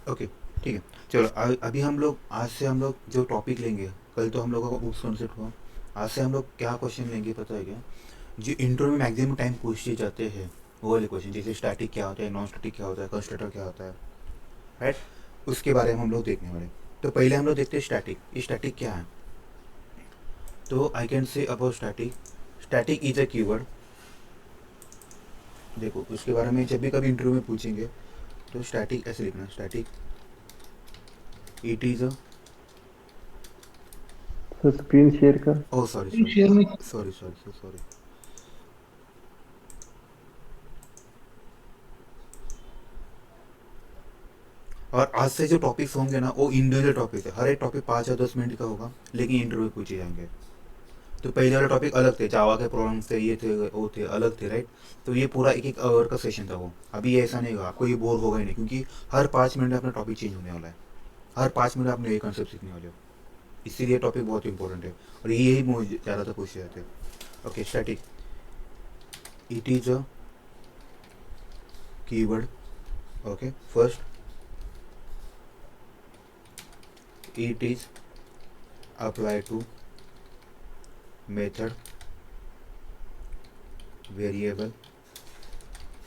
Okay, ठीक है। चलो अभी हम लोग आज से हम लोग जो टॉपिक लेंगे, कल तो हम लोगों का बुक्स कॉन्सेप्ट हुआ, आज से हम लोग क्या क्वेश्चन लेंगे पता है क्या? जो इंटरव्यू में मैक्सिमम टाइम पूछे जाते हैं वो वाले क्वेश्चन, जैसे स्टैटिक क्या होता है, नॉन स्टैटिक क्या होता है, कंस्ट्रक्टर क्या होता है, राइट? उसके बारे में हम लोग देखने वाले। तो पहले हम लोग देखते हैं स्टैटिक। स्टैटिक क्या है? तो I can say about static, static is a keyword. देखो उसके बारे में जब भी कभी इंटरव्यू में पूछेंगे तो स्टैटिक ऐसे लिखना, static it is a, sir screen share कर। ओह सॉरी शेयर में सॉरी सॉरी सॉरी सॉरी। और आज से जो टॉपिक्स होंगे ना वो इंडिविजुअल टॉपिक है, हर एक टॉपिक 5 या 10 मिनट का होगा, लेकिन इंटरव्यू पूछे जाएंगे। तो पहले वाला टॉपिक अलग थे, जावा के प्रॉब्लम्स थे, ये थे वो थे, अलग थे, राइट? तो ये पूरा एक एक आवर का सेशन था वो। अभी ये ऐसा नहीं होगा, आपको ये बोर होगा ही नहीं, क्योंकि हर 5 मिनट में अपना टॉपिक चेंज होने वाला है, हर 5 मिनट आप नए कॉन्सेप्ट सीखने वाले हो। इसीलिए टॉपिक बहुत इंपॉर्टेंट है और यही मुझे ज़्यादातर पूछे जाते हैं। Okay, static it is a keyword. Okay, first it is applied to method, variable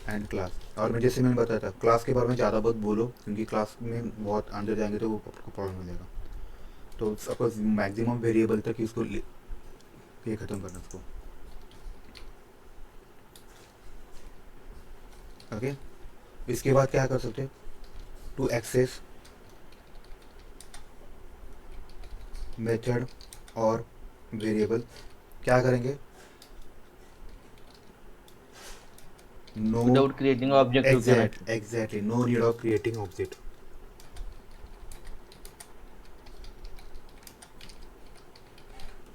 and class. और मैं जैसे मैंने बताया था, क्लास के बारे में ज़्यादा बहुत बोलो, क्योंकि क्लास में बहुत अंदर जाएंगे तो वो आपको प्रॉब्लम हो जाएगा। तो सपोज मैक्सिमम वेरिएबल तक ही उसको ये ख़त्म करना उसको। ओके, इसके बाद क्या कर सकते? टू एक्सेस मेथड और वेरिएबल क्या करेंगे? No, Without creating object, you can access. Exactly, no need of creating object.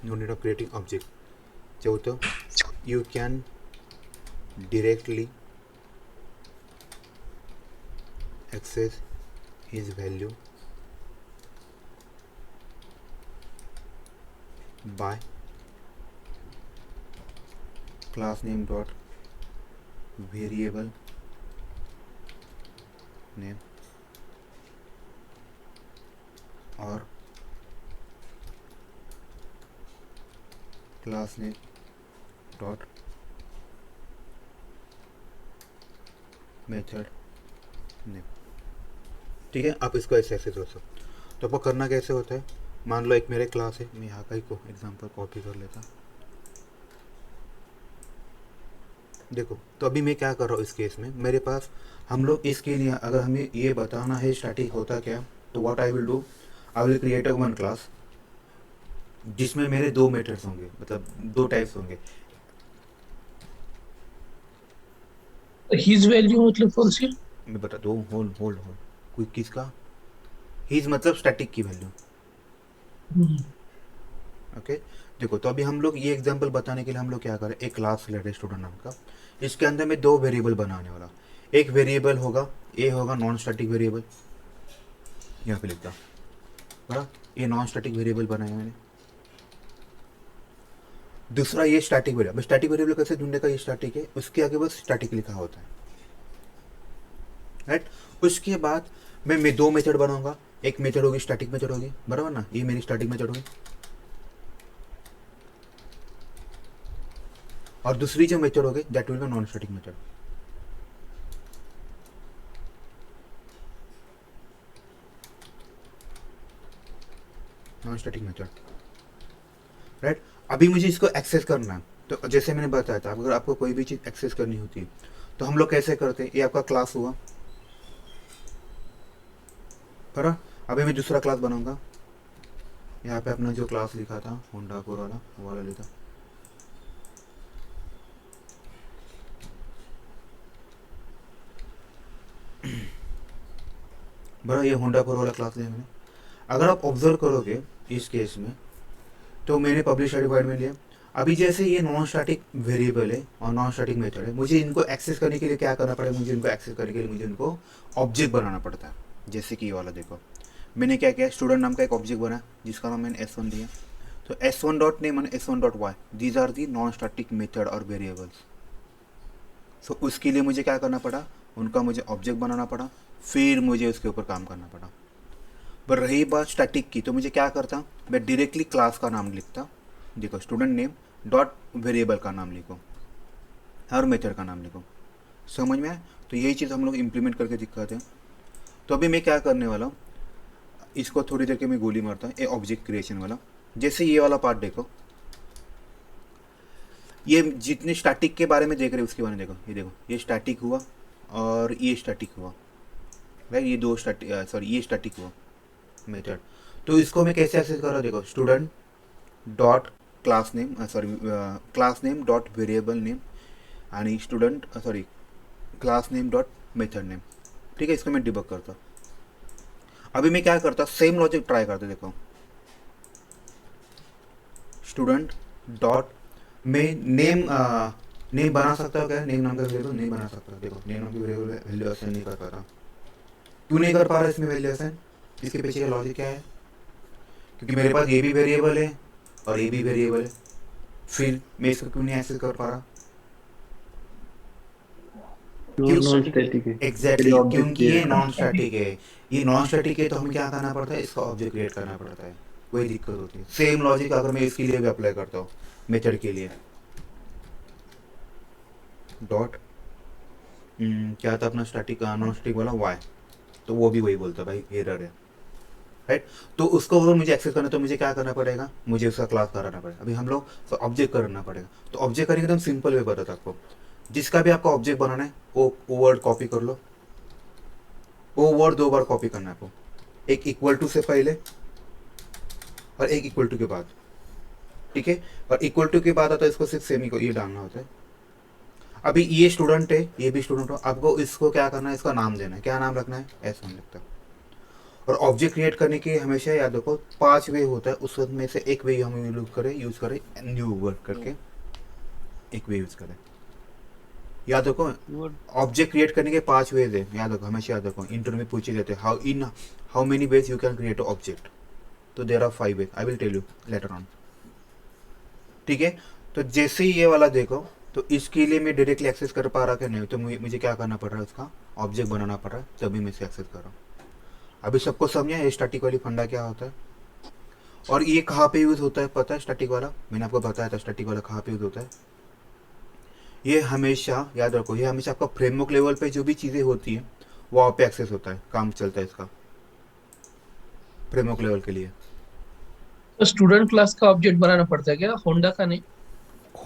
No need of creating object. चौथा, you can directly access his value by class name dot variable name और class name dot method name. ठीक है, आप इसको ऐसे ऐसे सोच सकते। तो आपको करना कैसे होता है? मान लो एक मेरे क्लास है, मैं यहाँ का ही को एग्जांपल कॉपी कर लेता। देखो, तो अभी मैं क्या कर रहा हूँ इस केस में, मेरे पास हम लोग इसके लिए अगर हमें ये बताना है स्टैटिक होता क्या, तो what I will do, I will create a one class जिसमें मेरे दो मेथड्स होंगे, मतलब दो टाइप्स होंगे। हिज वैल्यू मतलब कौन सी? मैं बता दो, होल्ड होल्ड होल्ड, कोई किसका? हीज मतलब स्टैटिक की वैल्यू। ओके, देखो तो अभी हम लोग ये एग्जांपल बताने के लिए हम लोग क्या करें, एक क्लास लेते स्टूडेंट नाम का, इसके अंदर में दो वेरिएबल बनाने वाला। एक वेरिएबल होगा, ये होगा नॉन स्टैटिक वेरिएबल, यहाँ पे लिखता बड़ा, ये नॉन स्टैटिक वेरिएबल बनाया मैंने। दूसरा ये स्टैटिक वेरिएबल। स्टैटिक वेरिएबल कैसे ढूंढने का, ये स्टैटिक है, उसके आगे बस स्टैटिक लिखा होता है, राइट? उसके बाद मैं दो मेथड बनाऊंगा, एक मेथड होगी स्टैटिक मेथड होगी, बराबर ना, ये मेरी स्टैटिक मेथड होगी, और दूसरी जो मेथड होगी that will be non static method. Non static method, right? अभी मुझे इसको एक्सेस करना है, तो जैसे मैंने बताया था, अगर आपको कोई भी चीज़ एक्सेस करनी होती है तो हम लोग कैसे करते हैं? ये आपका क्लास हुआ, पर अभी मैं दूसरा क्लास बनाऊंगा, यहाँ पे अपना जो क्लास लिखा था होंडा कोर वाला, वो वाला लिखा, बड़ा ये होंडा कोर वाला क्लास लिया मैंने। अगर आप ऑब्जर्व करोगे इस केस में, तो मैंने पब्लिश डिवाइड में लिया। अभी जैसे ये नॉन स्टैटिक वेरिएबल है और नॉन स्टैटिक मेथड है, मुझे इनको एक्सेस करने के लिए क्या करना पड़ेगा? मुझे इनको एक्सेस करने के लिए मुझे इनको ऑब्जेक्ट बनाना पड़ता है। जैसे कि ये वाला देखो, मैंने क्या किया, स्टूडेंट नाम का एक ऑब्जेक्ट बना जिसका नाम मैंने S1 दिया। तो S1 डॉट नेम और S1 dot Y, these are the non static method और वेरिएबल्स। सो उसके लिए मुझे क्या करना पड़ा, उनका मुझे ऑब्जेक्ट बनाना पड़ा, फिर मुझे उसके ऊपर काम करना पड़ा। पर रही बात स्टैटिक की, तो मुझे क्या करता, मैं डायरेक्टली क्लास का नाम लिखता। देखो स्टूडेंट नेम डॉट वेरिएबल का नाम लिखो और मेथड का नाम लिखो। समझ में आया? तो यही चीज़ हम लोग इम्प्लीमेंट करके दिखाते हैं। तो अभी मैं क्या करने वाला हूँ, इसको थोड़ी देर के मैं गोली मारता हूँ, ये ऑब्जेक्ट क्रिएशन वाला। जैसे ये वाला पार्ट देखो, ये जितने स्टैटिक के बारे में देख रहे हो उसके बारे में देखो। ये देखो, ये स्टैटिक हुआ और ये स्टैटिक हुआ, राइट। ये दो स्टैटिक, सॉरी ये स्टैटिक हुआ मेथड। तो इसको मैं कैसे एक्सेस कर रहा हूँ, देखो student dot class name, sorry class name dot variable name आणि student, sorry class name dot method name. ठीक है, इसको मैं डिबग करता। अभी मैं क्या करता, सेम लॉजिक ट्राई करते। देखो स्टूडेंट डॉट में नेम, नेम बना सकता हो क्या, नेम नाम का वेरिएबल नहीं बना सकता। देखो नेम नाम की वेरिएबल वैल्यू असाइन नहीं कर पा रहा। क्यों नहीं कर पा रहा इसमें वैल्यू असाइन? इसके पीछे का लॉजिक क्या है? क्योंकि मेरे पास ये भी वेरिएबल है और ये भी वेरिएबल है, फिर मैं इसको क्यों नहीं एक्सेस कर पा रहा? नॉन स्टैटिक है। एग्जैक्टली, पहले ऑब्जेक्ट क्योंकि ये क्रिएट नॉन स्टैटिक है। ये नॉन स्टैटिक है तो हमें क्या करना पड़ता है, इसका ऑब्जेक्ट क्रिएट करना पड़ता है। वही दिक्कत होती है। सेम लॉजिक अगर मैं इसके लिए भी अप्लाई करता हूँ, मेथड के लिए डॉट क्या था अपना स्टैटिक, नॉन स्टैटिक वाला वाई, तो वो भी वही बोलता है भाई एरर है, राइट। तो उसको अगर मुझे एक्सेस करना तो मुझे क्या करना पड़ेगा, मुझे उसका क्लास कराना पड़ेगा। अभी हम लोग ऑब्जेक्ट करना पड़ेगा। तो ऑब्जेक्ट करेंगे एकदम सिंपल वे बताता आपको। जिसका भी आपका ऑब्जेक्ट बनाना है वो वर्ड कॉपी कर लो। वो वर्ड दो बार कॉपी करना है आपको, एक इक्वल टू से पहले और एक इक्वल टू के बाद, ठीक है। और इक्वल टू के बाद आता है इसको सिर्फ सेमी को ये डालना होता है। अभी ये स्टूडेंट है, ये भी स्टूडेंट हो, आपको इसको क्या करना है, इसका नाम देना है। क्या नाम रखना है, ऐसा नाम लिखता है। और ऑब्जेक्ट क्रिएट करने के हमेशा याद रखो 5 वे होता है, उस में से एक वे हम यूज करें न्यू वर्ड करके, एक वे यूज करें। याद रखो ऑब्जेक्ट क्रिएट करने के 5 वेज है, याद रखो, हमेशा याद रखो। इंटरव्यू में पूछे जाते हैं how many ways you can create object, तो there are 5 ways, I will tell you later on, ठीक है। तो जैसे ही ये वाला देखो, तो इसके लिए मैं डायरेक्टली एक्सेस कर पा रहा कि नहीं, तो मुझे क्या करना पड़ रहा है, उसका ऑब्जेक्ट बनाना पड़ रहा है, तभी मैं इसे एक्सेस कर रहा हूँ। अभी सबको समझा ये स्टैटिक वाली फंडा क्या होता है और ये कहाँ पे यूज़ होता है, पता है स्टैटिक वाला? मैंने आपको बताया था स्टैटिक वाला कहाँ पे यूज़ होता है। ये हमेशा याद रखो, ये हमेशा आपका फ्रेमवर्क लेवल पे जो भी चीज़ें होती हैं वहाँ पे एक्सेस होता है, काम चलता है इसका फ्रेमवर्क लेवल के लिए। तो स्टूडेंट क्लास का ऑब्जेक्ट बनाना पड़ता है क्या, होंडा का नहीं?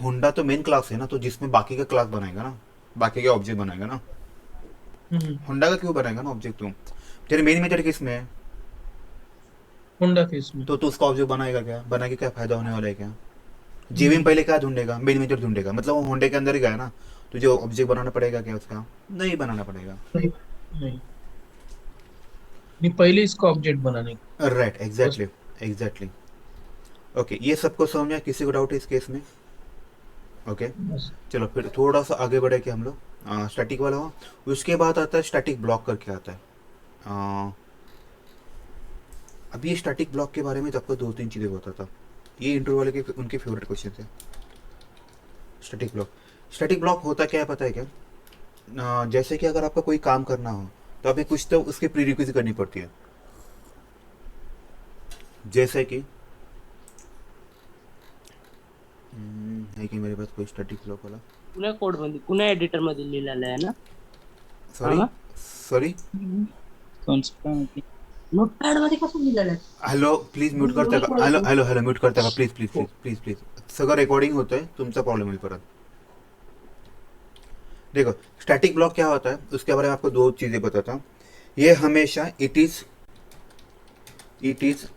होंडा तो मेन क्लास है ना, तो जिसमें बाकी का क्लास बनाएगा ना, बाकी के ऑब्जेक्ट बनाएगा ना। होंडा का क्यों बनाएगा ना ऑब्जेक्ट? तुम तेरे मेन मेथड किस में है, होंडा के इसमें। तो उसका ऑब्जेक्ट बनाएगा क्या, बना के क्या फायदा होने वाला है क्या? जेवीएम पहले क्या ढूंढेगा, मेन मेथड ढूंढेगा, मतलब वो होंडे के अंदर ही गया ना, तो जो ऑब्जेक्ट बनाना पड़ेगा क्या उसका? नहीं बनाना पड़ेगा। नहीं नहीं नहीं, पहले इसका ऑब्जेक्ट बनाने का। Right, exactly exactly. ओके, ये सबको समझ में, किसी को डाउट है इस केस में? ओके बस। चलो फिर थोड़ा सा आगे बढ़े कि हम लोग स्टैटिक वाला हुआ, उसके बाद आता है स्टैटिक ब्लॉक करके आता है। अभी ये स्टैटिक ब्लॉक के बारे में तो आपको 2-3 चीज़ें बताता। ये इंटरव्यू वाले के उनके फेवरेट क्वेश्चन थे। स्टैटिक ब्लॉक होता क्या है पता है क्या? जैसे कि अगर आपका कोई काम करना हो तो अभी कुछ तो उसकी प्रीरिक्विजिट करनी पड़ती है। जैसे कि है कि मेरे पास कोई स्टैटिक ब्लॉक वाला, पुन्हा कोड मध्ये पुन्हा एडिटर मध्ये लिहिलेलं आहे ना? सॉरी हा? सॉरी, नोटपॅड मध्ये कसं लिहिलेलं आहे? हेलो प्लीज म्यूट करता का, हेलो हेलो हेलो म्यूट करता का please please please please please, सगळं रेकॉर्डिंग होतं आहे, तुमचा प्रॉब्लेम होईल परत। देखो स्टैटिक ब्लॉक क्या होता है उसके बारे में आपको 2 चीज़ें बताता हूँ। ये हमेशा it is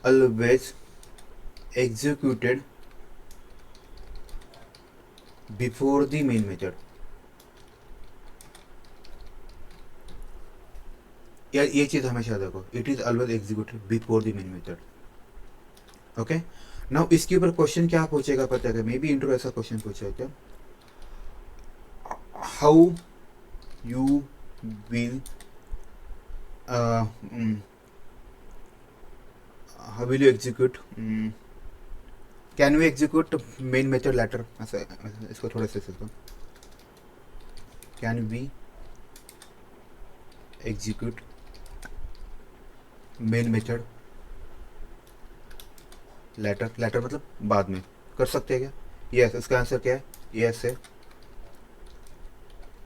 always executed before the main method. यार ये चीज़ हमेशा देखो, it is always executed before the main method. Okay, now इसके ऊपर क्वेश्चन क्या पूछेगा पता है, मे बी इंटरव्यू ऐसा क्वेश्चन पूछा है क्या, how you will how will you execute, can we execute main method later, ऐसा इसको थोड़ा सा इसको, can we execute main method later, later मतलब बाद में कर सकते हैं क्या? यस, इसका आंसर क्या है? यस है।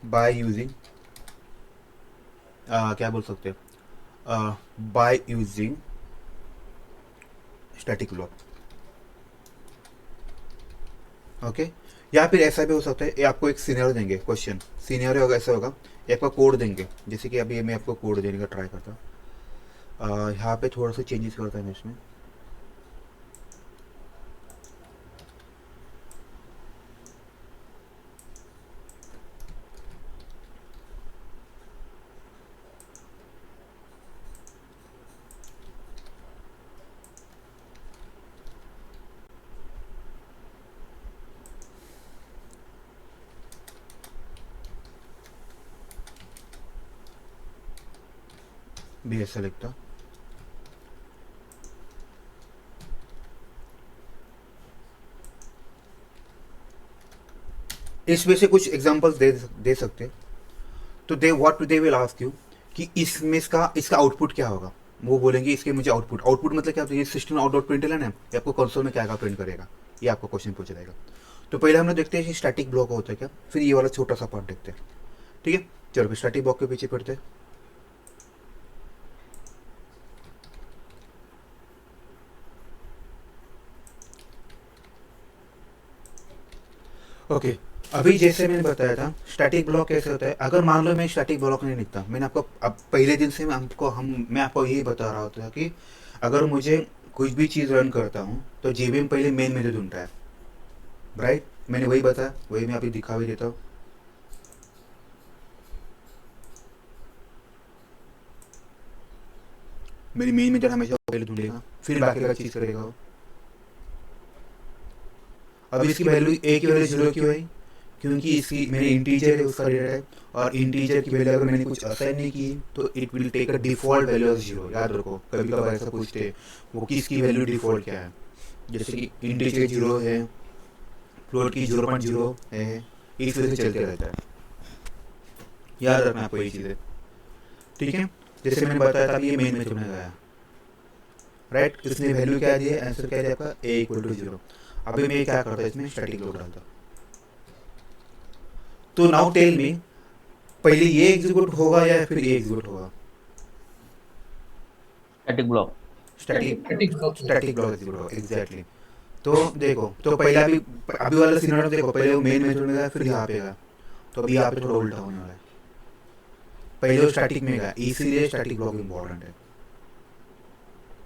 बाय यूजिंग क्या बोल सकते हैं, by using static block. Okay, या फिर ऐसा भी हो सकता है, ये आपको एक सीनियर देंगे क्वेश्चन, सीनियर होगा ऐसा होगा, ये आपका कोड देंगे, जैसे कि अभी मैं आपको कोड देने का ट्राई करता हूँ। यहाँ पे थोड़ा सा चेंजेस करता है मैं इसमें। भी ऐसा लिखता, इसमें से कुछ एग्जांपल्स दे सकते हैं। तो they what they will ask you कि इसमें इसका आउटपुट क्या होगा। वो बोलेंगे इसके मुझे आउटपुट, आउटपुट मतलब क्या, ये सिस्टम आउट डॉट प्रिंट है, ये आपको कंसोल में क्या क्या प्रिंट करेगा, ये आपको क्वेश्चन पूछा जाएगा। तो पहले हम लोग देखते हैं स्टैटिक ब्लॉक होता है क्या, फिर ये वाला छोटा सा पार्ट देखते हैं। ठीक है, चलो फिर स्टैटिक ब्लॉक के पीछे पढ़ते हैं। ओके, अभी जैसे मैंने बताया था स्टैटिक ब्लॉक कैसे होता है। अगर मान लो मैं स्टैटिक ब्लॉक नहीं लिखता, मैंने आपको अब पहले दिन से मैं आपको यही बता रहा होता कि अगर मुझे कुछ भी चीज़ रन करता हूँ तो जेवीएम पहले मेन मेथड ढूंढता है, राइट। मैंने वही बताया, वही मैं अभी दिखा भी देता हूँ। मेरी मेन मेथड हमेशा पहले ढूंढेगा, फिर बाकी का चीज़ करेगा वो। अब इसकी वैल्यू ए की वैल्यू 0 क्यों है? क्योंकि इसकी मैंने इंटीजर है उसका डेटा टाइप, और इंटीजर की वैल्यू अगर मैंने कुछ असाइन नहीं की तो it will take a default value of 0। याद रखो, कभी कभार ऐसा पूछते हैं वो किसकी वैल्यू डिफॉल्ट क्या है, जैसे कि इंटीजर 0 है, फ्लोट की 0.0 है, इस वजह से चलते रहता है। याद रखना आपको ये चीज़ें, ठीक है। जैसे मैंने बताया था ये मेन मेथड में गया, राइट। इसने वैल्यू क्या दी है, आंसर क्या दिया आपका ए इक्वल टू 0। अभी मैं क्या करता इसमें स्टैटिक ब्लॉक डालता। तो नाउ टेल मी, पहले ये एग्जीक्यूट होगा या फिर ये एग्जीक्यूट होगा? Static block. Static Static block. Static block execute होगा, एग्जैक्टली। तो देखो, तो पहला अभी वाला सिनेरियो देखो, पहले वो मेन मेथड में गया फिर यहाँ पे गया, तो अभी यहाँ पे थोड़ा उल्टा होने वाला है। पहले वो स्टैटिक में गया, इसीलिए स्टैटिक ब्लॉक इंपॉर्टेंट है।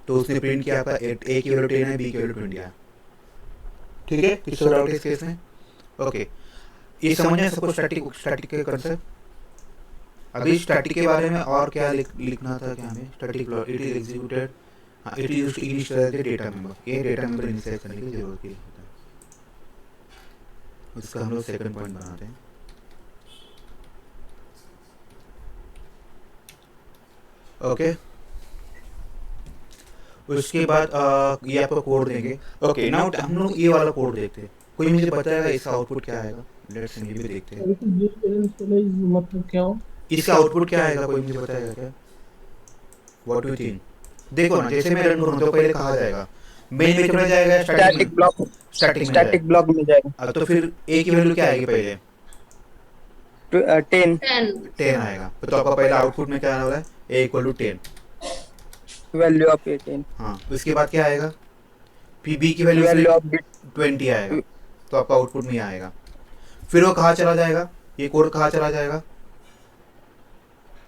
तो उसने प्रिंट किया आपका ए की वैल्यू 10 है, बी की वैल्यू 20 है, ठीक है। किसी डाउट इस केस में? ओके, ये समझ में सबको स्टैटिक के कंसेप्ट। अभी स्टैटिक के बारे में और क्या लिखना था क्या हमें? Static block it is executed, it is initialize data member. ये डेटा मेंबर इनिशियलाइज करने की जरूरत नहीं होता है, उसका हम लोग सेकंड पॉइंट बनाते हैं। ओके, उसके बाद ये आपको कोड देंगे। ओके, नाउ हम लोग ये वाला कोड देखते हैं। कोई मुझे बताएगा इसका आउटपुट क्या आएगा? लेट्स ये भी देखते हैं मतलब क्या हो? इसका आउटपुट क्या आएगा, कोई मुझे बताएगा क्या? What do think? देखो ना, जैसे मैं रन करूँ तो पहले कहा जाएगा मेन मेथड में जाएगा, स्टैटिक ब्लॉक, स्टैटिक ब्लॉक में जाएगा। तो फिर ए की वैल्यू क्या आएगी पहले? 10 10 आएगा। तो आपका पहला आउटपुट में क्या आने वाला है? ए इक्वल टू 10। वैल्यू ऑफ 18, हाँ, उसके बाद क्या आएगा? फिर बी की वैल्यू वैल्यू ऑफ 20 आएगा, तो आपका आउटपुट में आएगा। फिर वो कहाँ चला जाएगा, ये कोड कहाँ चला जाएगा?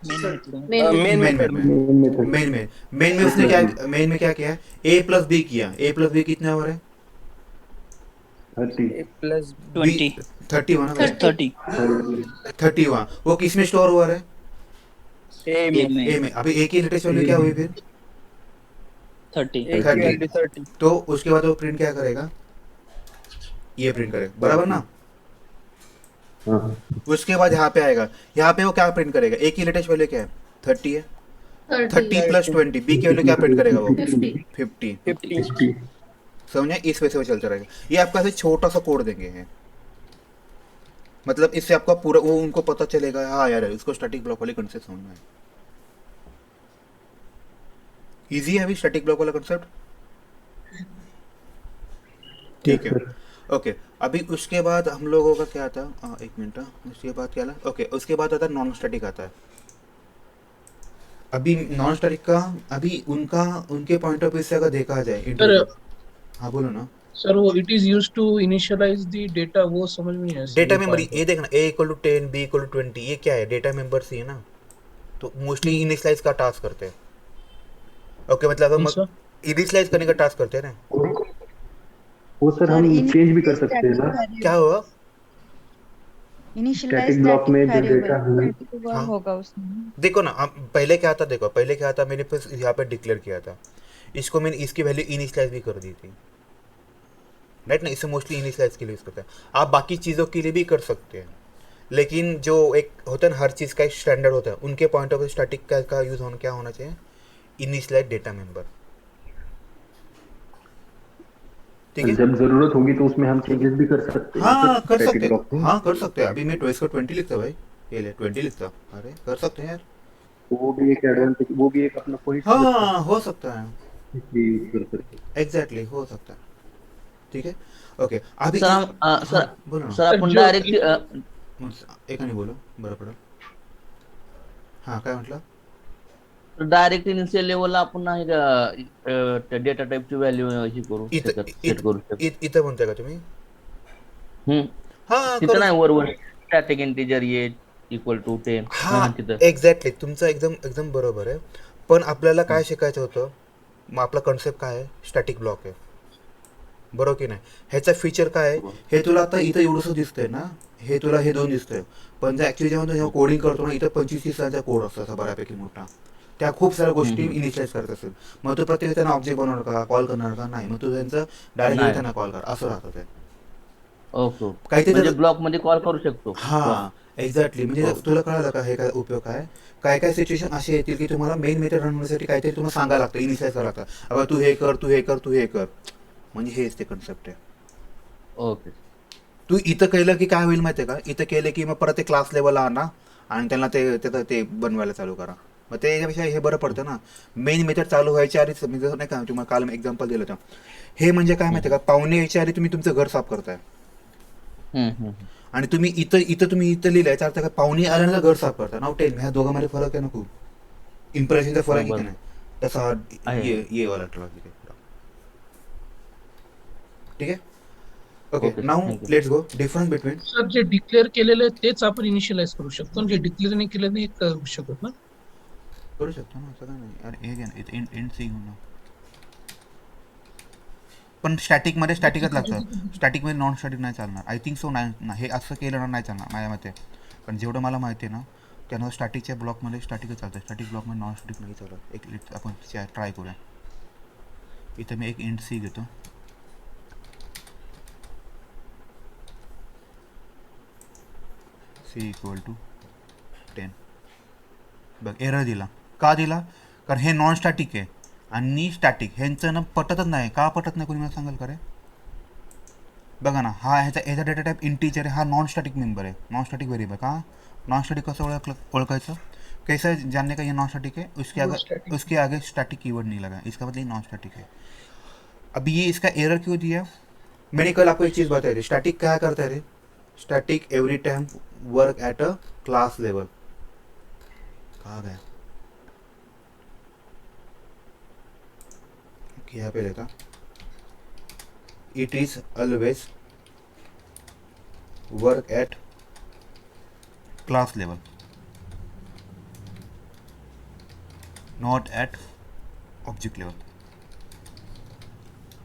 मेन मेन में उसने क्या, मेन में क्या किया? ए प्लस बी किया। ए प्लस बी कितना हो रहा है? प्लस 20 30 हुआ ना? 30 30 हुआ। वो किस में स्टोर हुआ है? ए में, ए में। अभी ए की लेटेस्ट वैल्यू क्या हुई फिर? 30 ए की वैल्यू 30। तो उसके बाद वो प्रिंट क्या करेगा? ये प्रिंट करेगा, बराबर ना? उसके बाद यहाँ पे आएगा, यहाँ पे वो क्या प्रिंट करेगा? ए की लेटेस्ट वैल्यू क्या है? 30 है। 30 प्लस 20, बी की वैल्यू क्या प्रिंट करेगा वो? 50। 50 समझे? इस वजह से वो चलता रहेगा। ये आपका ऐसे छोटा सा कोड देंगे हैं, मतलब इससे आपका पूरा वो उनको पता चलेगा, हाँ यार इसको स्टैटिक ब्लॉक वाले कंसेप्ट समझ में आए। इजी है अभी स्टैटिक ब्लॉक वाला कंसेप्ट? ठीक है, ओके। अभी उसके बाद हम लोगों का क्या था, एक मिनट, उसके बाद क्या था, ओके, उसके बाद आता है नॉन स्टैटिक आता है। अभी नॉन स्टैटिक का अभी उनका उनके पॉइंट ऑफ व्यू से अगर देखा जाए सर इंटरव्यू, हाँ बोलो ना। सर वो it is used to initialize the data, वो समझ में नहीं आया सर डेटा ये मेमोरी, पॉइंट। ये देखना A = 10 B = 20, ये क्या है, डेटा मेंबर्स ही है ना, तो मोस्टली इनिशियलाइज का टास्क करते हैं। ओके, मतलब कौन हम सा? इनिशियलाइज करने का टास्क करते हैं ना। वो सर सर हम चेंज भी कर इनिशियलाइज सकते हैं स्टैटिक ना, क्या वेरिएबल, हुआ? इनिशियलाइज स्टैटिक ब्लॉक स्टैटिक में जो वेरिएबल डेटा हमें। स्टैटिक वर्ब हाँ होगा उसमें। देखो ना, अब पहले क्या था, देखो पहले क्या था, मैंने बस यहाँ पे डिक्लेयर किया था, इसको मैंने इसकी वैल्यू इनिशियलाइज भी कर दी थी, राइट ना, इसे मोस्टली इनिशियलाइज के लिए यूज़ करते हैं। आप बाकी चीज़ों के लिए भी कर सकते हैं, लेकिन जो एक होता है ना, हर चीज़ का एक स्टैंडर्ड होता है, उनके पॉइंट ऑफ व्यू स्टैटिक का यूज़ होना क्या होना चाहिए, इनिशियलाइज डेटा मेंबर। ठीक है, जब जरूरत होगी तो उसमें हम चेंजेस भी कर सकते हैं ना सर, हाँ कर स्टैटिक सकते हैं, ब्लॉक में। हाँ कर सकते हैं। अभी मैं 20 को 20 लिखता भाई, ये ले 20 लिखता, अरे कर सकते हैं यार। तो वो भी एक एडवांटेज, वो भी एक अपना पॉइंट हो सकता हाँ हो सकता है, है, इसलिए यूज कर सकते हैं। एग्जैक्टली हो सकता है। ठीक है, ओके। अभी सर हम हाँ बोलो सर ना, सर आपण जो डायरेक्ट एक आणि बोलो बरं पडेल। हां काय म्हटलं? डायरेक्ट इनिशियल लेवलला आपण नाही त्या डेटा टाइपची व्हॅल्यू ही करू इथं शकत, सेट करू शकत. इथं म्हणताय का तुम्ही? हम्म. हां तिथं करू नाही वर स्टॅटिक इंटिजर ये इक्वल टू 10 हां तिथं. एक्झॅक्टली, तुमचं एकदम एकदम बरोबर आहे, पण आपल्याला काय शिकायचं होतं, मग आपला कन्सेप्ट काय आहे, स्टॅटिक ब्लॉक आहे, बरोबर की नाही? ह्याचा फीचर काय आहे, हे तुला आता इथं एवढंसं दिसतंय ना, हे तुला हे दोन दिसतंय, पण जर ॲक्च्युली जेव्हा कोडिंग करतो ना, इथं 25-30 कोड असतो असा बऱ्यापैकी मोठा, त्या खूप साऱ्या गोष्टी इनिशियलाइज करत असेल, मग तू प्रत्येक त्यांना ऑब्जेक्ट बनवणार का, कॉल करणार का, नाही, मग तू त्यांचं डायरेक्टली नाही. त्यांना कॉल कर, असं राहतं ते ओके. काहीतरी म्हणजे त्याचं- ब्लॉक मध्ये कॉल करू शकतो. हां एक्झॅक्टली, म्हणजे हो. तुला कळालं का हे काय उपयोग काय, काय काय सिच्युएशन अशी येतील की तुम्हाला मेन मेथड रन होण्यासाठी काहीतरी तुम्हाला सांगायला लागतं, इनिशियलाइज करावं लागतं, अगं तू हे कर, तू हे कर, तू हे कर, म्हणजे हेच ते कन्सेप्ट आहे. ओके. तू इथं केलं की काय होईल माहिती आहे का, इथं केलं की मग परत ते क्लास लेवलला आणा आणि त्यांना ते बनवायला चालू करा, मग ते याच्यापेक्षा हे बरं पडतं ना. मेन मेथड चालू व्हायच्या आधीच, मी जसं नाही का तुम्हाला काल एक्झाम्पल दिलं होतं, हे म्हणजे काय माहिती आहे का, पाहुणे यायच्या आधी तुम्ही तुमचं घर साफ करताय आणि तुम्ही इथं लिहिलं, याचा अर्थ काय, पाहुणे आल्यानंतर घर साफ करता, नाव टेन, ह्या दोघांमध्ये फरक आहे ना खूप, इम्प्रेशनचा फरक आहे की नाही, तसा हा आहे. ये वाला लॉजिक आहे. ठीक आहे, okay Okay, now thank you. Let's go difference between. Sir J declare केलेलं आहे तेच आपण इनिशियलाइज करू शकतो, आणि जे डिक्लेअर नाही केलं नाही करू शकत ना. करू शकतो ना, असं काय नाही, अरे हे घ्या ना, इथे एंड सी घेऊन ना, पण स्टॅटिकमध्ये स्टॅटिकच लागतं, स्टॅटिकमध्ये नॉन स्टॅटिक नाही चालणार, आय थिंक सो नाही, हे असं केलं ना नाही चालणार माझ्या मते, पण जेवढं मला माहिती आहे ना, त्यानं स्टॅटिकच्या ब्लॉकमध्ये स्टॅटिकच चालतं, स्टॅटिक ब्लॉकमध्ये नॉन स्टॅटिक नाही चालत. एक आपण ट्राय करूया, इथं मी एक एंड सी घेतो, C = 10, बघ एरर दिला, का दिला, कारण हे नॉन स्टॅटिक आहे आणि स्टॅटिक ह्यांचं ना पटतच नाही, का पटत नाही कोणी मला सांगाल का रे? बघा ना, ह्याचा डेटा टाइप इंटीजर आहे, हा नॉन स्टॅटिक मेंबर आहे, नॉन स्टॅटिक वेरिएबल, का नॉन स्टॅटिक कसं ओळखायचं, कैसे जानने का ये नॉन स्टैटिक है, उसके आगे स्टैटिक कीवर्ड नहीं लगा, इसका मतलब ये नॉन स्टैटिक है. अब ये इसका एरर क्यों दिया, मैंने कल आपको एक चीज़ बताई थी, स्टैटिक क्या करता है रे, static every time work at a class level, कहाँ गया, यहाँ पे रहता, it is always work at class level, not at object level.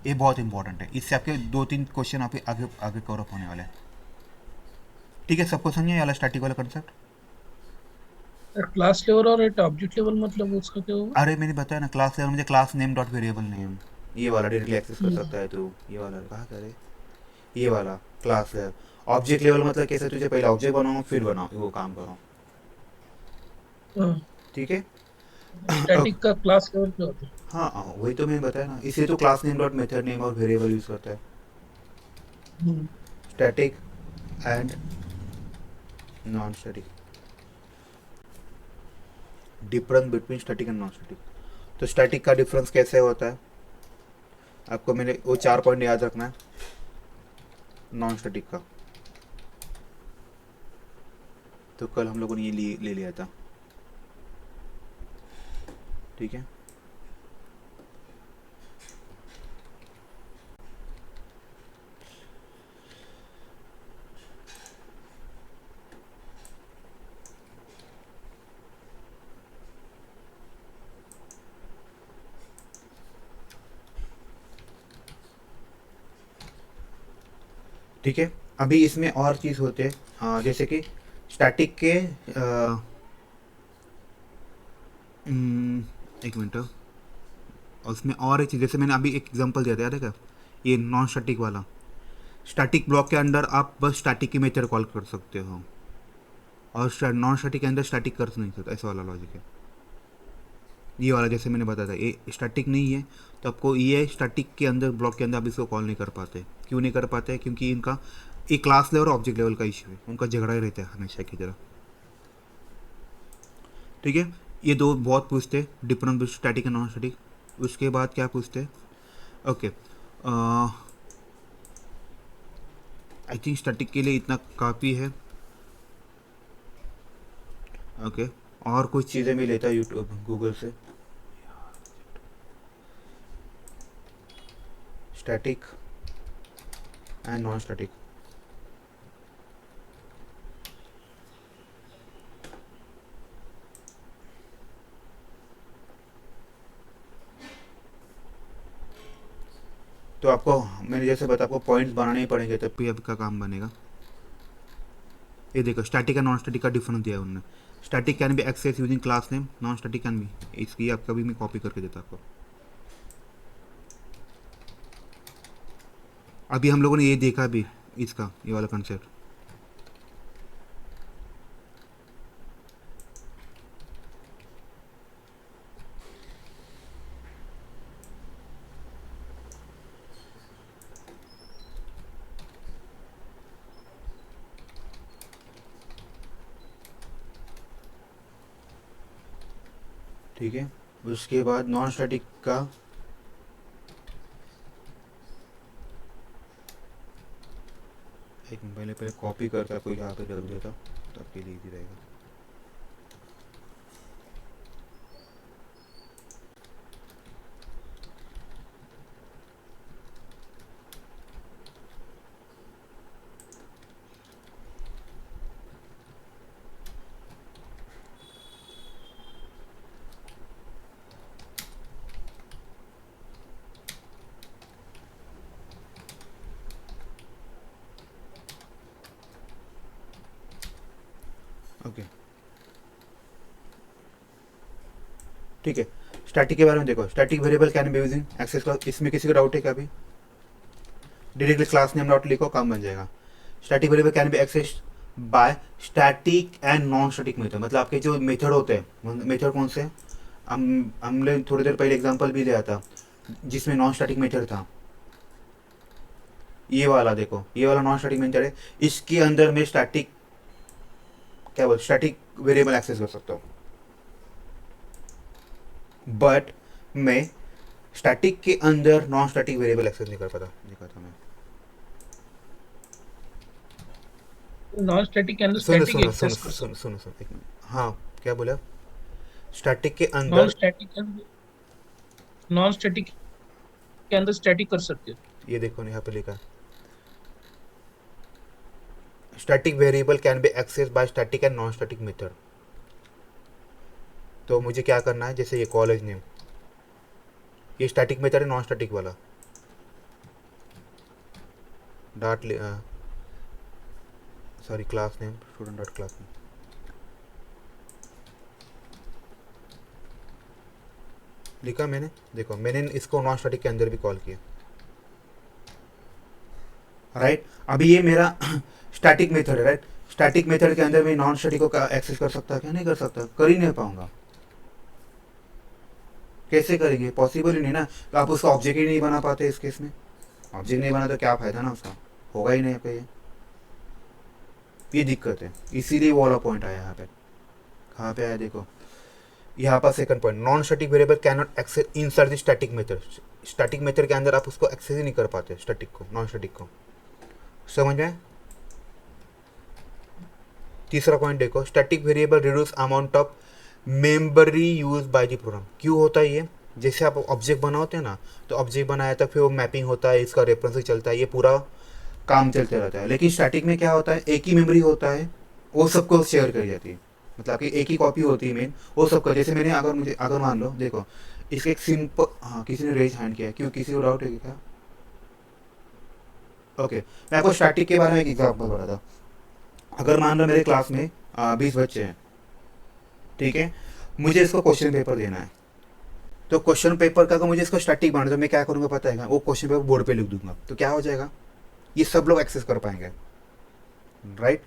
ये बहुत इंपॉर्टेंट है, इससे आपके 2-3 क्वेश्चन आपके आगे आगे कवर अप होने वाले हैं. ठीक है, सबको समझे वाला स्टैटिक वाला कंसेप्ट? क्लास लेवल और एट ऑब्जेक्ट लेवल मतलब उसका क्या होगा? अरे मैंने बताया ना, क्लास लेवल मुझे class name dot variable name, ये वाला डायरेक्टली एक्सेस कर सकता है तू, ये वाला कहाँ करे, ये वाला क्लास लेवल. ऑब्जेक्ट लेवल मतलब कैसे, तुझे पहले ऑब्जेक्ट बनाओ फिर बनाओ वो काम करो. ठीक है, स्टैटिक का क्लास लेवल क्या होता है? हाँ वही तो मैंने बताया ना, इसलिए तो class name dot method name और वेरिएबल यूज करता है, static and non static, difference between static and non static. तो स्टैटिक का डिफरेंस कैसे होता है, आपको मैंने वो 4 पॉइंट याद रखना है नॉन स्टैटिक का। तो कल हम लोगों ने ये ले लिया था, ठीक है। ठीक है, अभी इसमें और चीज़ होते हैं, जैसे कि स्टैटिक के एक मिनट, और उसमें और एक चीज़, जैसे मैंने अभी एक एग्जांपल दिया था याद है क्या, ये नॉन स्टैटिक वाला। स्टैटिक ब्लॉक के अंदर आप बस स्टैटिक की मेथड कॉल कर सकते हो, और नॉन स्टैटिक के अंदर स्टैटिक कर नहीं सकते, ऐसा वाला लॉजिक है। ये वाला जैसे मैंने बताया था, ये स्टैटिक नहीं है, तो आपको ये स्टैटिक के अंदर ब्लॉक के अंदर आप इसको कॉल नहीं कर पाते। क्यों नहीं कर पाते? क्योंकि इनका एक क्लास लेवल और ऑब्जेक्ट लेवल का इशू है, उनका झगड़ा ही रहता है हमेशा की तरह। ठीक है, ये दो बहुत पूछते difference static and non static. उसके बाद क्या पूछते, ओके आई थिंक स्टैटिक के लिए इतना काफ़ी है। ओके, और कुछ चीज़ें मैं लेता यूट्यूब गूगल से, स्टैटिक एंड नॉन स्टैटिक। तो आपको मैंने जैसे बताया, आपको पॉइंट्स बनाने ही पड़ेंगे तब भी आपका काम बनेगा। ये देखो स्टैटिक एंड नॉन स्टैटिक का डिफरेंस दिया है उन्होंने। Static can be access using class name, non static can be, इसकी आपका भी मैं कॉपी करके देता आपको। अभी हम लोगों ने ये देखा भी इसका, ये वाला कंसेप्ट। ठीक है, उसके बाद नॉन स्टैटिक का एक पहले कॉपी करके आपको यहाँ पे रख देता, तो आपके लिए इजी रहेगा। ओके, ठीक है। स्टैटिक के बारे में देखो, static variable can be using access class. इसमें किसी को डाउट है क्या? अभी डायरेक्टली क्लास नेम डॉट लिखो, काम बन जाएगा। Static variable can be access by static and non static method. मतलब आपके जो मेथड होते हैं, मेथड कौन से, हमने थोड़ी देर पहले एग्जांपल भी लिया था जिसमें नॉन स्टैटिक मेथड था। ये वाला देखो, ये वाला नॉन स्टैटिक मेथड है, इसके अंदर मैं स्टैटिक क्या बोल स्टैटिक वेरिएबल एक्सेस कर सकता हूँ, बट मैं स्टैटिक के अंदर नॉन स्टैटिक वेरिएबल एक्सेस नहीं कर पाता, देखा था मैं। नॉन स्टैटिक के अंदर सुनो स्टैटिक सुनो एक्सेस सुनो कर सुनो सकते सुनो सुनो एक मिनट, हाँ क्या बोला? स्टैटिक के नॉन अंदर, स्टैटिक नॉन स्टैटिक के अंदर स्टैटिक कर सकते हो। ये देखो यहाँ पे लिखा है static variable can be access by static and non static method. तो मुझे क्या करना है, जैसे ये कॉलेज नेम, ये स्टैटिक मेथड है, नॉन स्टैटिक वाला dot sorry class name, student dot class name लिखा मैंने। देखो मैंने इसको नॉन स्टैटिक के अंदर भी कॉल किया, राइट। अभी ये मेरा स्टैटिक मेथड है, राइट। स्टैटिक मेथड के अंदर मैं नॉन स्टैटिक को एक्सेस कर सकता क्या? नहीं कर सकता, कर ही नहीं पाऊंगा। कैसे करेंगे? पॉसिबल ही नहीं ना। तो आप उसका ऑब्जेक्ट ही नहीं बना पाते इस केस में। ऑब्जेक्ट नहीं बना तो क्या फायदा ना उसका, होगा ही नहीं आपका। ये दिक्कत है, इसीलिए वो वाला पॉइंट आया यहाँ पे। कहाँ पे आया देखो, यहाँ पर second point, non static variable can not access inside the static method. Static method के अंदर आप उसको एक्सेस ही नहीं कर पाते, स्टैटिक को, नॉन स्टैटिक को। समझ में? तीसरा पॉइंट देखो, static variable reduce amount of memory use by the program. क्यों होता है ये? जैसे आप ऑब्जेक्ट बनाते हैं ना, तो ऑब्जेक्ट बनाया था, फिर वो मैपिंग होता है, इसका रेफरेंस चलता है, ये पूरा काम चलते रहता है। लेकिन स्टैटिक में क्या होता है, एक ही मेमोरी होता है, वो सबको शेयर करी जाती है, मतलब कि एक ही कॉपी होती है मेन, वो सबका। जैसे मैंने अगर मान लो, देखो इसके एक सिंपल, हाँ किसी ने रेज हैंड किया है, क्यों, किसी को डाउट है क्या? ओके, मैं आपको स्टैटिक के बारे में एक एग्जाम्पल बता था। अगर मान लो मेरे क्लास में 20 बच्चे हैं, ठीक है, मुझे इसको क्वेश्चन पेपर देना है, तो क्वेश्चन पेपर का अगर मुझे इसको स्टैटिक बनाना है, तो मैं क्या करूँगा पता है? वो क्वेश्चन पेपर बोर्ड पे लिख दूंगा, तो क्या हो जाएगा, ये सब लोग एक्सेस कर पाएंगे, राइट।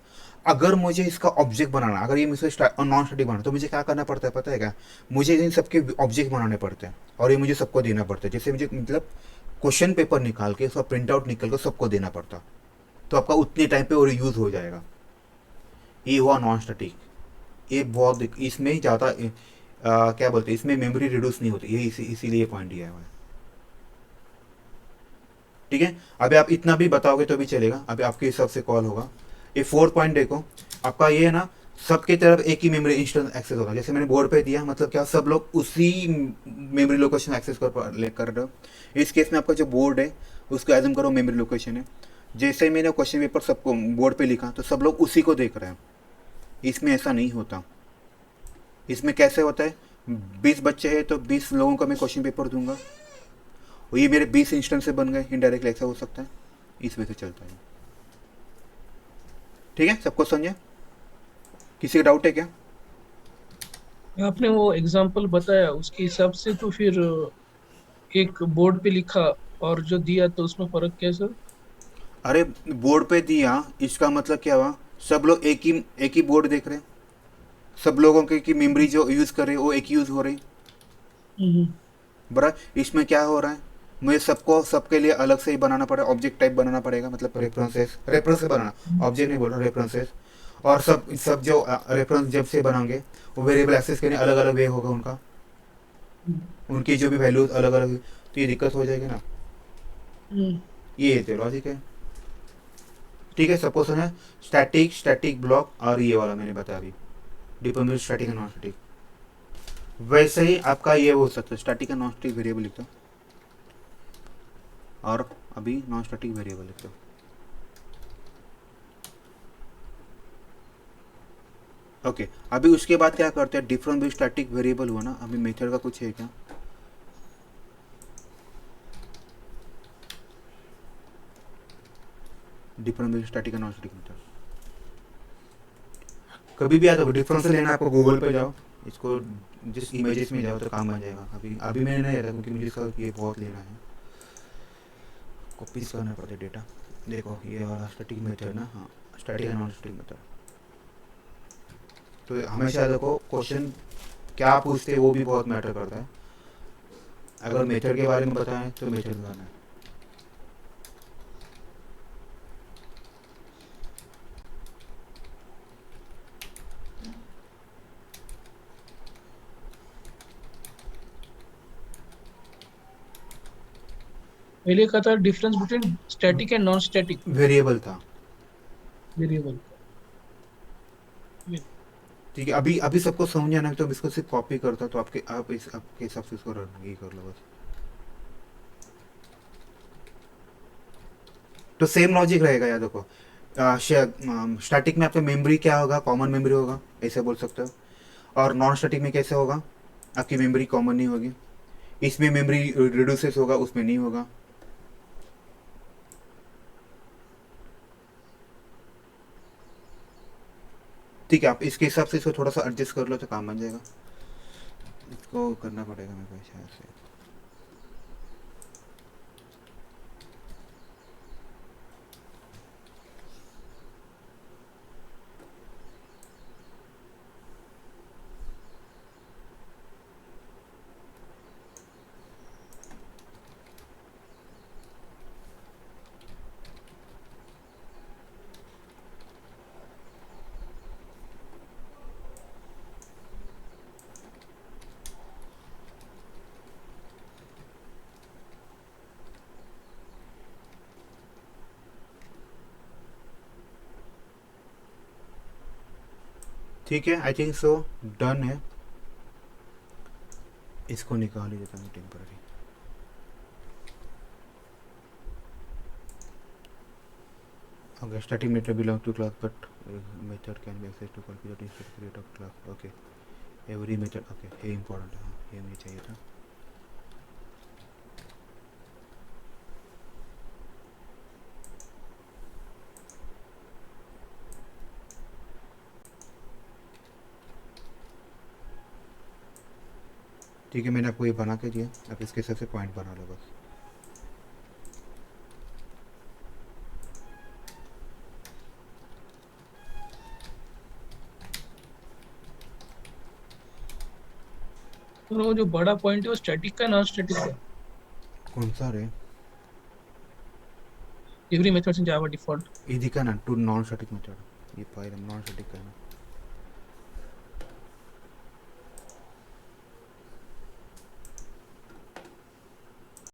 अगर मुझे इसका ऑब्जेक्ट बनाना, अगर ये मुझे नॉन स्टैटिक बनाना, तो मुझे क्या करना पड़ता है पता है क्या? मुझे इन सबके ऑब्जेक्ट बनाने पड़ते हैं, और ये मुझे सबको देना पड़ता है। जैसे मुझे मतलब क्वेश्चन पेपर निकाल के उसका प्रिंट आउट निकल के सबको देना पड़ता, तो आपका उतने टाइम पे और यूज़ हो जाएगा। ये हुआ नॉन स्टैटिक। ये बहुत इसमें ज़्यादा क्या बोलते हैं, इसमें मेमोरी रिड्यूस नहीं होती, ये इसीलिए ये पॉइंट दिया हुआ है, ठीक है। अभी आप इतना भी बताओगे तो भी चलेगा, अभी आपके हिसाब से कॉल होगा। ये 4 पॉइंट देखो, आपका ये है ना, सबके तरफ एक ही मेमोरी इंस्टेंस एक्सेस होगा। जैसे मैंने बोर्ड पे दिया, मतलब क्या, सब लोग उसी मेमोरी लोकेशन एक्सेस कर रहे हो। इस केस में आपका जो बोर्ड है उसको एज्यूम करो मेमोरी लोकेशन है। जैसे मैंने क्वेश्चन पेपर सबको बोर्ड पे लिखा, तो सब लोग उसी को देख रहे हैं। इसमें ऐसा नहीं होता। इसमें कैसे होता है, 20 बच्चे हैं तो 20 लोगों का मैं क्वेश्चन पेपर दूंगा, और ये मेरे 20 इंस्टेंस से बन गए, इनडायरेक्टली ऐसा हो सकता है, इस वजह से चलता है। ठीक है, सबको समझे? किसी का डाउट है क्या? आपने वो एग्जांपल बताया उसके हिसाब से, तो फिर एक बोर्ड पे लिखा और जो दिया, तो उसमें फर्क क्या है सर? अरे बोर्ड पे दिया, इसका मतलब क्या हुआ, सब लोग एक ही बोर्ड देख रहे हैं, सब लोगों की मेमोरी जो यूज़ कर रहे हैं वो एक यूज़ हो रही, हम्म, बराबर। इसमें क्या हो रहा है, मुझे सबके लिए अलग से ही बनाना पड़ेगा, ऑब्जेक्ट टाइप बनाना पड़ेगा, मतलब रेफरेंस से बनाना, ऑब्जेक्ट नहीं बोल रहा, रेफरेंसेस। और सब सब जो रेफरेंस जब से बनाएंगे, वो वेरिएबल एक्सेस करने अलग अलग वे होगा उनका, उनकी जो भी वैल्यूज अलग अलग, तो ये दिक्कत हो जाएगी ना। हम्म, ये तो लॉजिक है, ठीक है। सपोज है स्टैटिक ब्लॉक, और ये वाला मैंने बताया अभी, dependent static and non static. वैसे ही आपका ये हो सकता है, static and non static variable लिखता हूँ, और अभी नॉन स्टैटिक वेरिएबल लिखता हूँ। ओके, अभी उसके बाद क्या करते हैं, डिफरेंट भी स्टैटिक वेरिएबल हुआ ना, अभी मेथड का कुछ है क्या? डिफरेंट भी static and non static method कभी भी आता है, डिफरेंस लेना आपको गूगल पे जाओ, इसको जिस इमेजेस में जाओ तो काम आ जाएगा। अभी अभी मैंने नहीं आता, क्योंकि मुझे इसका ये बहुत लेना है, कॉपीज करना पड़ता है डेटा। देखो ये वाला स्टैटिक मेथड ना, हाँ static and non static method. तो हमेशा देखो क्वेश्चन क्या पूछते हैं वो भी बहुत मैटर करता है। अगर मेथड के बारे में बताएं तो मेथड करना है। पहले का था difference between static and non static variable था, वेरिएबल। ठीक है। अभी अभी सबको समझ आना है, तो अब इसको सिर्फ कॉपी करता, तो आपके हिसाब से इसको ये कर लो बस। तो सेम लॉजिक रहेगा यार, देखो स्टैटिक में आपका मेमोरी क्या होगा, कॉमन मेमोरी होगा, ऐसे बोल सकते हो। और नॉन स्टैटिक में कैसे होगा, आपकी मेमोरी कॉमन नहीं होगी, इसमें मेमोरी रिड्यूसेस होगा, उसमें नहीं होगा। ठीक है, आप इसके हिसाब से इसको थोड़ा सा एडजस्ट कर लो तो काम बन जाएगा। इसको करना पड़ेगा मेरे को शायद से। ठीक है, आई थिंक सो डन है। इसको निकाल ही देता हूँ temporary. Okay, static method belong to class, but method can be accessed to calculate the static rate of class. Okay, every method. Okay, ये important है, हाँ, ये मुझे चाहिए था। ठीक है, मैंने आपको ये बना के दिया, अब इसके हिसाब से पॉइंट बना लो बस। तो वो जो बड़ा पॉइंट है वो स्टैटिक का नॉन स्टैटिक का? कौन सा रे? Every methods in Java default. ये दिखा ना, टू नॉन स्टैटिक मेथड, ये फाइल नॉन स्टैटिक का है ना।